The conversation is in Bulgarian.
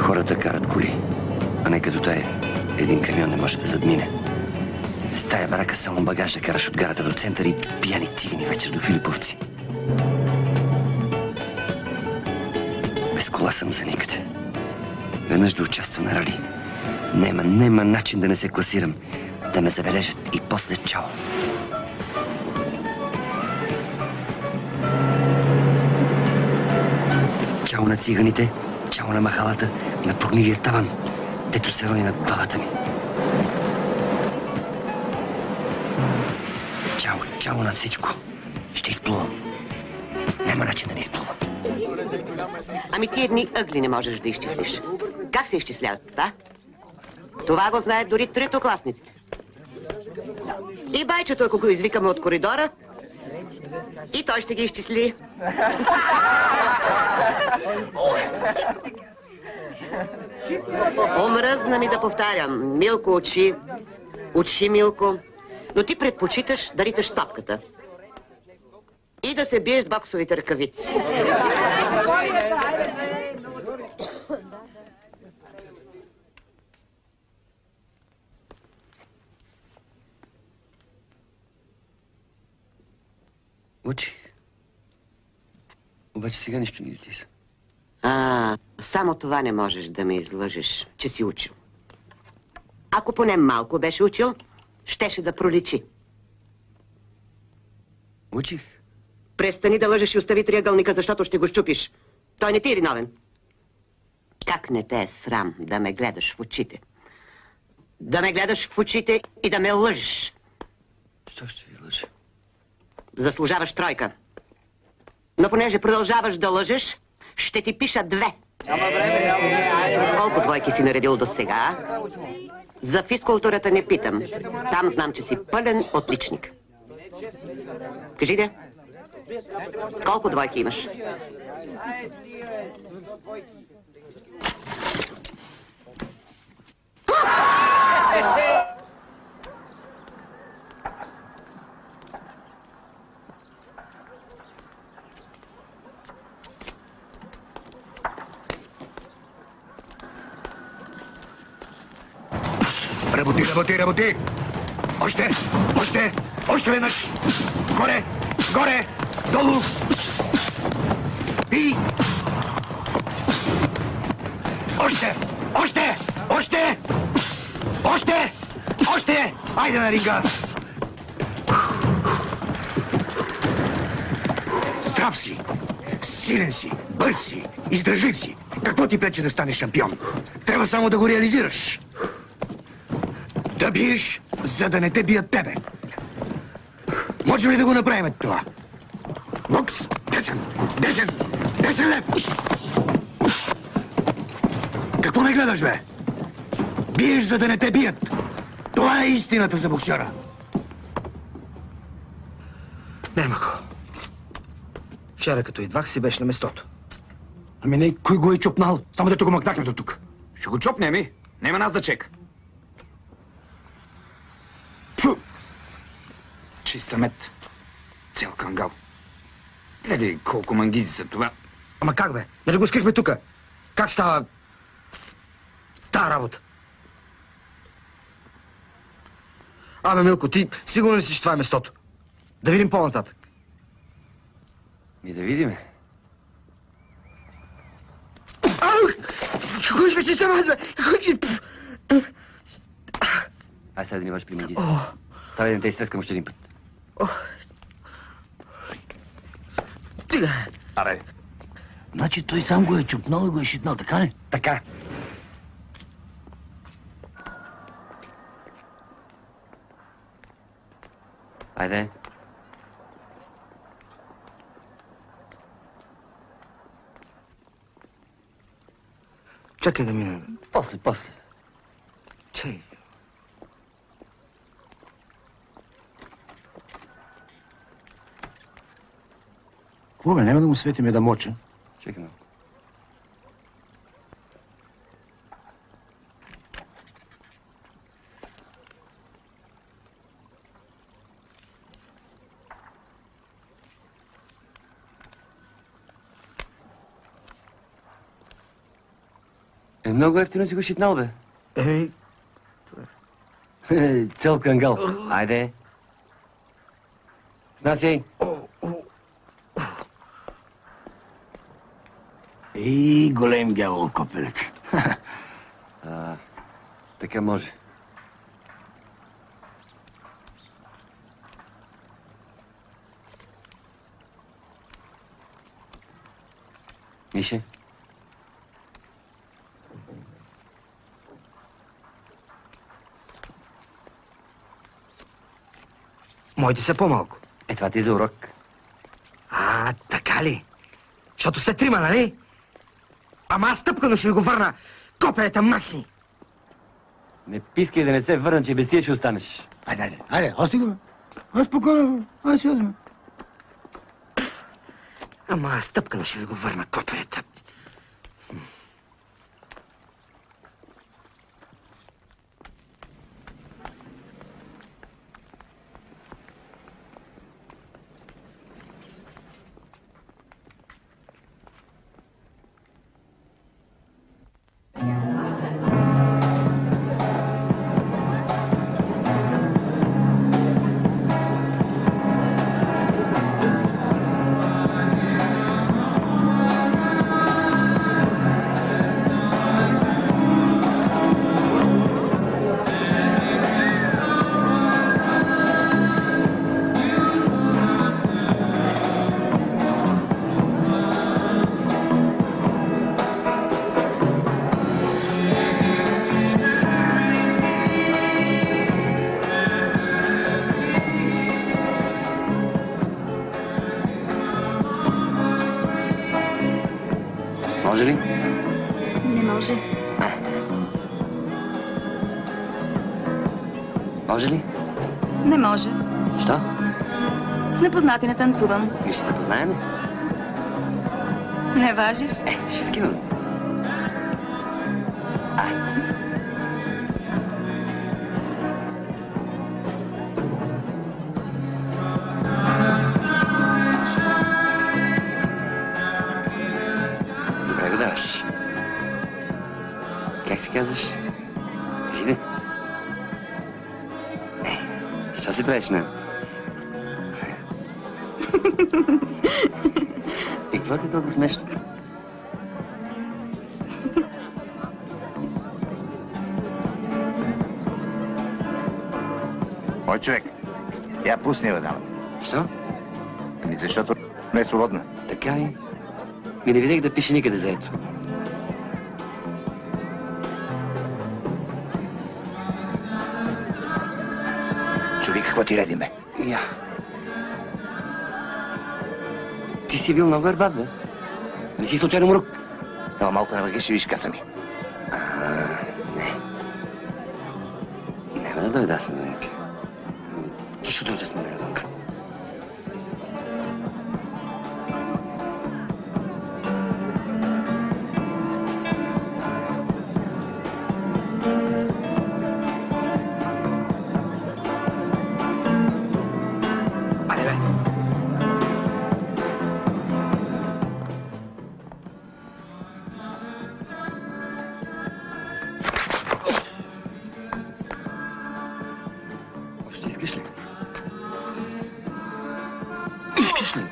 Хората карат коли, а не като тая. Един камион не може да задмине. С тая барака само багаж да караш от гарата до център и пияни цигани вечер до Филиповци. Без кола съм за никъде. Веднъж да участвам на рали. Нема начин да не се класирам, да ме забележат и после чао. Чао на циганите, чао на махалата, на турнирия таван, дето се рони над главата ми. Чао на всичко. Ще изплувам. Няма начин да не изплувам. Ами ти едни ъгли не можеш да изчислиш. Как се изчисляват, да? Това го знаят дори третокласниците. И байчето, ако го извикаме от коридора, и той ще ги изчисли. Омръзна ми да повтарям. Милко учи. Учи, Милко. Но ти предпочиташ да риташ топката. И да се биеш с боксовите ръкавици. Учих. Обаче сега нищо не излиза. Само това не можеш да ме излъжеш, че си учил. Ако поне малко беше учил, щеше да проличи. Учих. Престани да лъжеш и остави триъгълника, защото ще го щупиш. Той не ти е виновен. Как не те е срам да ме гледаш в очите? Да ме гледаш в очите и да ме лъжеш. Що ще ви лъжа? Заслужаваш тройка. Но понеже продължаваш да лъжеш, ще ти пиша 2. Колко двойки си наредил до сега? За физкултурата не питам. Там знам, че си пълен отличник. Кажи де, колко двойки имаш? Работи! Още веднъж! Горе! Долу! И... Още! Айде на ринга! Здрав си! Силен си! Бърз си! Издръжлив си! Какво ти пречи да станеш шампион? Трябва само да го реализираш. Да биеш, за да не те бият тебе. Можем ли да го направим това? Бокс! 10 лев! Какво ме гледаш, бе? Биеш, за да не те бият. Това е истината за боксера. Нема го. Вчера, като идвах, си беше на местото. Ами не, кой го е чупнал? Само дето го мъкнахме до тук. Ще го чопне, ми. Нема нас да чека. Пфу! Чиста мед. Цял кангал. Гледай колко мангизи са това. Ама как, бе? Нали го скрихме тука? Как става тая работа? Абе, Милко, ти сигурен ли си, че това е местото? Да видим по-нататък. И да видиме. Кой ще ти съм аз, бе? Ай, сега да ни ваш при мангизи. Ставай да не те изтрескам още един път. Стига. Аре. Значи той сам го е чупнал и го е шитнал, така ли? Така. Айде. Чакай да мина. После. Чай. Какво, бе, няма да му светиме да моча? Чакай малко. Много ефтино си го шитнал, бе. Цел кангал. Айде. Снасяй. И голем дявол, копелет. Така може. Мише? Моите са по-малко. Това ти е за урок. Така ли? Защото сте трима, нали? Ама аз тъпкано ще ви го върна. Копелета мъсни. Не пискай да не се върна, че без тия ще останеш. Айде, ости го, бе. Аз спокойно, аз си озме. Ама аз тъпкано ще ви го върна, копелета. Може ли? Не може. Може ли? Не може. Що? С непознати не танцувам. И ще се познаем? Не важиш? Ще скивам. Добре го даваш. Как се казваш? Кажи ми. Що се правиш, не? И какво ти е толкова смешно? Мой човек, я пусни в дамата. Що? Ами защото не е свободна. Така ли? Ми не видях да пише никъде заето. Чули какво ти редиме? Я. Ти си бил много ербат, бе. Не си случайно мрук. Но малко навъги ще виж каса ми. Не. Няма да дойда аз на Венка. Ти ще дойде с мен на Венка. Айде, бе. Още искаш ли? Искаш ли?